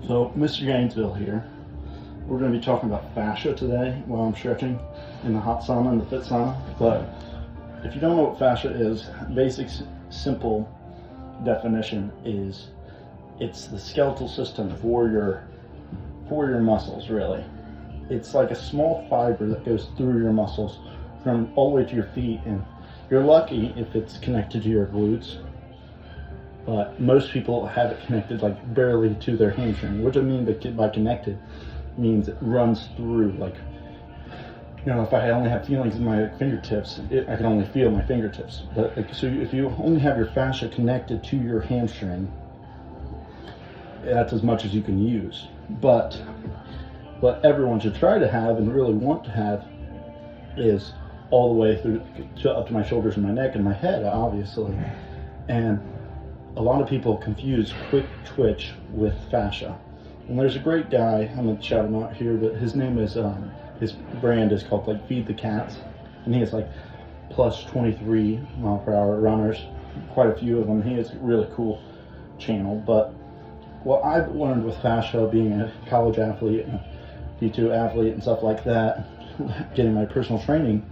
So, Mr. Gainesville here. We're going to be talking about fascia today while I'm stretching in the hot sauna and the fit sauna. But if you don't know what fascia is, basic, simple definition is it's the skeletal system for your muscles, really. It's like a small fiber that goes through your muscles from all the way to your feet, and you're lucky if it's connected to your glutes. But most people have it connected like barely to their hamstring. What I mean by connected means it runs through, like, you know, if I only have feelings in my fingertips, I can only feel my fingertips. But like, so if you only have your fascia connected to your hamstring, that's as much as you can use. But what everyone should try to have and really want to have is all the way through up to my shoulders and my neck and my head, obviously. And a lot of people confuse quick twitch with fascia. And there's a great guy, I'm gonna shout him out here, but his name is, his brand is called like Feed the Cats. And he has like plus 23 mile per hour runners, quite a few of them. He has a really cool channel. But what I've learned with fascia, being a college athlete, and a D2 athlete and stuff like that, getting my personal training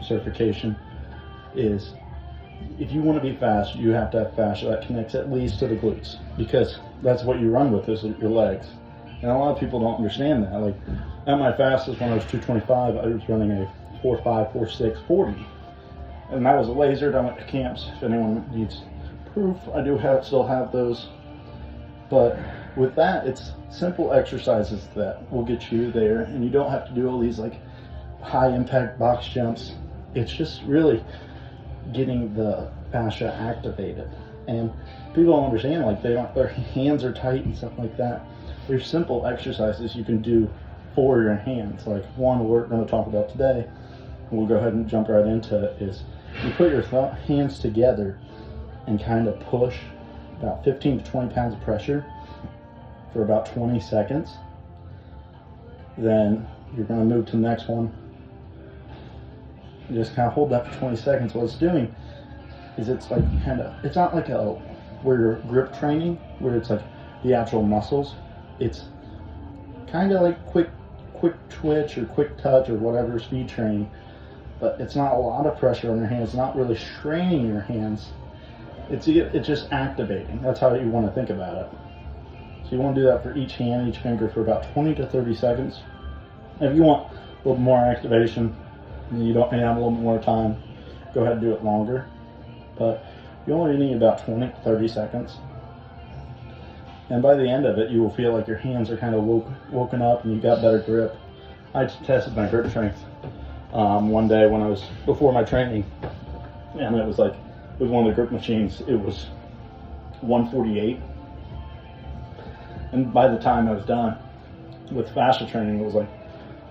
certification, is if you want to be fast, you have to have fascia that connects at least to the glutes, because that's what you run with, is your legs. And a lot of people don't understand that. Like, at my fastest, when I was 225, I was running a 4.5, 4.6, 40. And that was a lasered. I went to camps. If anyone needs proof, I do still have those. But with that, it's simple exercises that will get you there, and you don't have to do all these like high impact box jumps. It's just really getting the fascia activated. And people don't understand, like, their hands are tight and stuff like that. There's simple exercises you can do for your hands. Like one we're going to talk about today, and we'll go ahead and jump right into it, is you put your hands together and kind of push about 15 to 20 pounds of pressure for about 20 seconds. Then you're going to move to the next one. You just kind of hold that for 20 seconds. What it's doing is it's like it's not like where you're grip training, where it's like the actual muscles. It's kind of like quick twitch or quick touch or whatever, speed training, but it's not a lot of pressure on your hands. It's not really straining your hands. It's just activating. That's how you want to think about it. So you want to do that for each hand, each finger, for about 20 to 30 seconds. If you want a little more activation, and you don't have a little bit more time, go ahead and do it longer. But you only need about 20 to 30 seconds. And by the end of it, you will feel like your hands are kind of woken up and you got better grip. I tested my grip strength one day when I was before my training, and it was like, with one of the grip machines, it was 148. And by the time I was done with fascia training, it was like,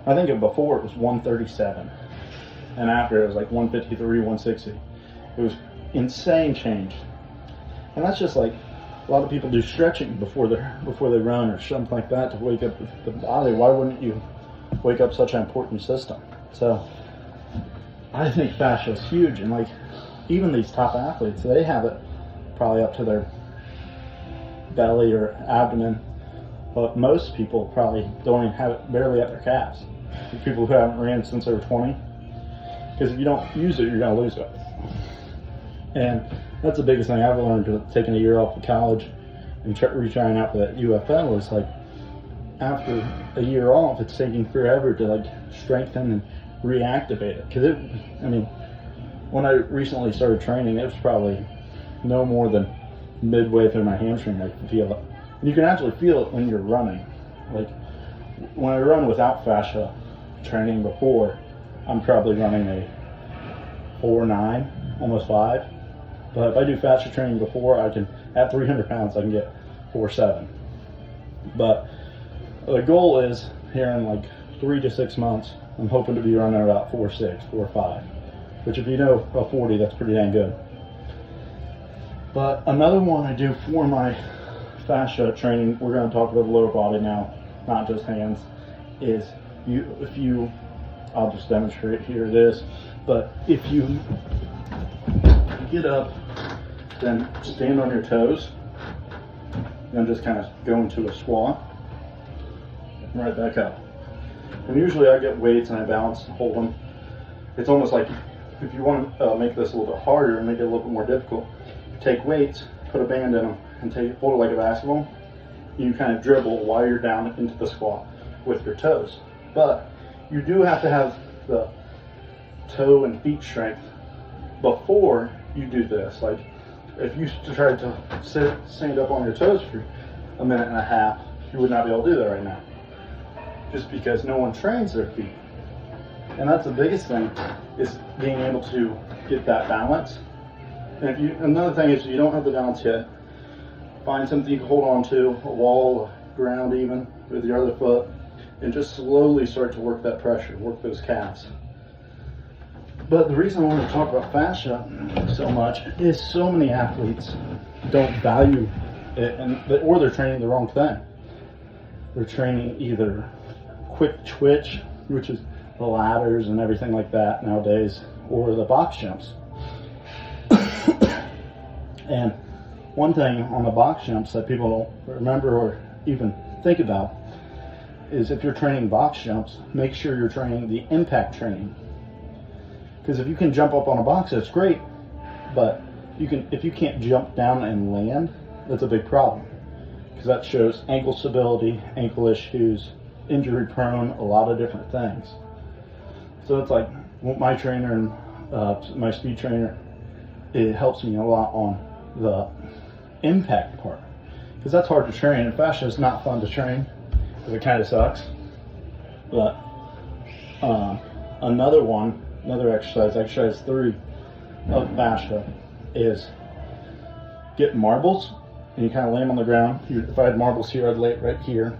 I think before it was 137. And after it was like 153, 160. It was insane change. And that's just like, a lot of people do stretching before they run or something like that to wake up the body. Why wouldn't you wake up such an important system? So I think fascia is huge, and like even these top athletes, they have it probably up to their belly or abdomen, but most people probably don't even have it barely at their calves. The people who haven't ran since they were 20, because if you don't use it, you're going to lose it. And that's the biggest thing I've learned, taking a year off of college and retrying out for that UFL, is like, after a year off, it's taking forever to like strengthen and reactivate it. Because when I recently started training, it was probably no more than midway through my hamstring, I could feel it. And you can actually feel it when you're running. Like when I run without fascia training before, I'm probably running a 4.9, almost 5. But if I do fascia training before, I can, at 300 pounds, I can get 4.7. But the goal is, here in like 3 to 6 months, I'm hoping to be running about 4.6, 4.5. Which, if you know a 40, that's pretty dang good. But another one I do for my fascia training, we're going to talk about the lower body now, not just hands, is I'll just demonstrate here it is, but if you get up, then stand on your toes, then just kind of go into a squat and right back up. And usually I get weights and I balance and hold them. It's almost like if you want to make this a little bit harder and make it a little bit more difficult, take weights, put a band in them, and hold it like a basketball. You kind of dribble while you're down into the squat with your toes. But you do have to have the toe and feet strength before you do this. Like if you tried to stand up on your toes for a minute and a half, you would not be able to do that right now. Just because no one trains their feet. And that's the biggest thing, is being able to get that balance. And another thing is, if you don't have the balance yet, find something you can hold on to, a wall, ground even, with your other foot, and just slowly start to work that pressure, work those calves. But the reason I want to talk about fascia so much is so many athletes don't value it, or they're training the wrong thing. They're training either quick twitch, which is the ladders and everything like that nowadays, or the box jumps. And one thing on the box jumps that people don't remember or even think about is, if you're training box jumps, make sure you're training the impact training. Because if you can jump up on a box, that's great, but if you can't jump down and land, that's a big problem. Because that shows ankle stability, ankle issues, injury prone, a lot of different things. So it's like my trainer and my speed trainer, it helps me a lot on the impact part, because that's hard to train, and fascia is not fun to train because it kind of sucks. But another exercise 3 of fascia, is get marbles, and you kind of lay them on the ground. If I had marbles here, I'd lay it right here,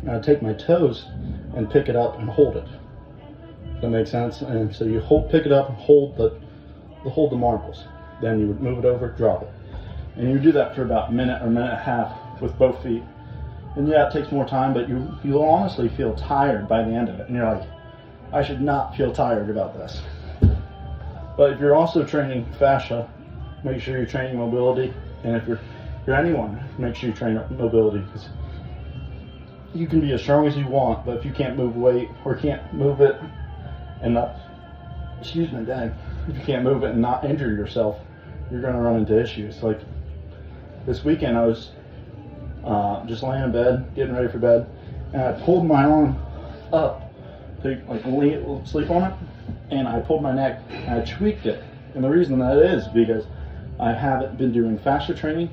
and I'd take my toes and pick it up and hold it. Does that make sense? And so you pick it up and hold the marbles. Then you would move it over, drop it. And you do that for about a minute or a minute and a half with both feet. And yeah, it takes more time, but you'll honestly feel tired by the end of it. And you're like, I should not feel tired about this. But if you're also training fascia, make sure you're training mobility. And if you're anyone, make sure you train mobility, because you can be as strong as you want, but if you can't move weight, or can't move it and not, if you can't move it and not injure yourself, you're going to run into issues. Like this weekend, I was just laying in bed, getting ready for bed, and I pulled my arm up to sleep on it, and I pulled my neck and I tweaked it. And the reason that is because I haven't been doing fascia training,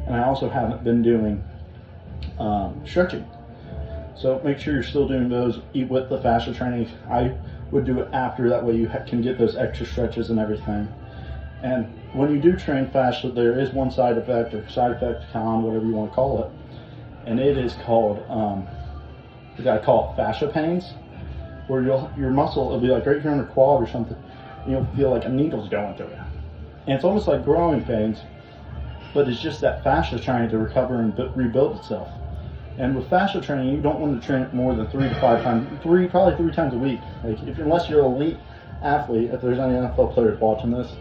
and I also haven't been doing stretching. So make sure you're still doing those with the fascia training. I would do it after, that way you can get those extra stretches and everything. And when you do train fascia, there is one side effect, con, whatever you want to call it, and it is called, I call it fascia pains, where your muscle will be like right here on your quad or something, and you'll feel like a needle's going through it. And it's almost like growing pains, but it's just that fascia trying to recover and rebuild itself. And with fascia training, you don't want to train it more than 3 to 5 times, probably 3 times a week. Like unless you're an elite athlete, if there's any NFL players watching this,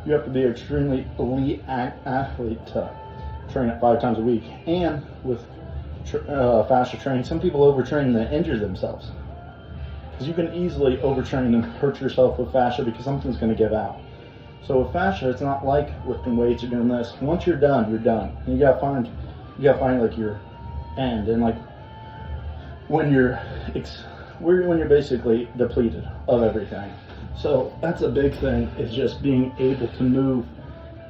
you have to be an extremely elite athlete to train it 5 times a week. And with fascia training, some people overtrain and they injure themselves. Because you can easily overtrain and hurt yourself with fascia, because something's going to give out. So with fascia, it's not like lifting weights or doing this. Once you're done, you're done. And you gotta find like your end, and like when you're basically depleted of everything. So that's a big thing, is just being able to move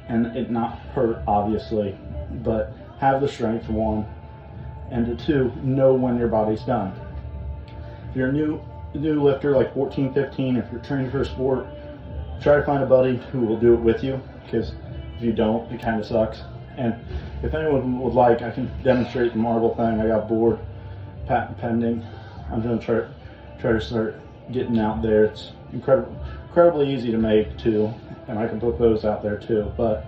and it not hurt, obviously, but have the strength, for one, and to 2, know when your body's done. If you're a new lifter, like 14, 15, if you're training for a sport, try to find a buddy who will do it with you, because if you don't, it kind of sucks. And if anyone would like, I can demonstrate the marble thing. I got board, patent pending. I'm going to try to start getting out there. It's incredibly easy to make too, and I can put those out there too. But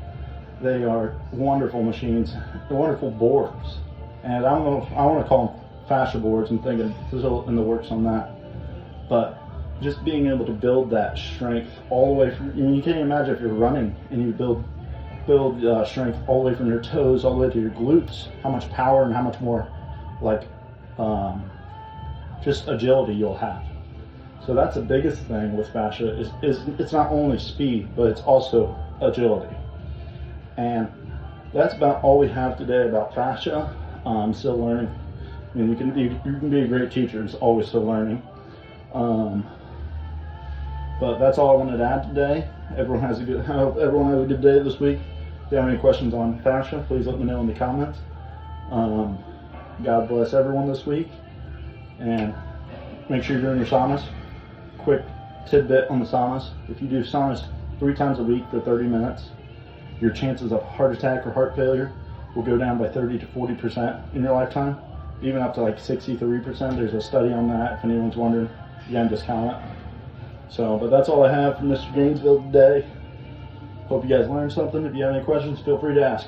they are wonderful machines, they're wonderful boards. And I want to call them fascia boards. I'm thinking still in the works on that. But just being able to build that strength all the way from, you can't imagine if you're running and you build build strength all the way from your toes all the way to your glutes, how much power and how much more like just agility you'll have. So that's the biggest thing with fascia is it's not only speed, but it's also agility. And that's about all we have today about fascia. I'm still learning. I mean, you can be a great teacher. It's always still learning. But that's all I wanted to add today. I hope everyone has a good day this week. If you have any questions on fascia, please let me know in the comments. God bless everyone this week, and make sure you're doing your saunas. Quick tidbit on the saunas: if you do saunas 3 times a week for 30 minutes, your chances of heart attack or heart failure will go down by 30 to 40% in your lifetime, even up to like 63%. There's a study on that. If anyone's wondering, you can discount it. So, but that's all I have from Mr. Gainesville today. Hope you guys learned something. If you have any questions, feel free to ask.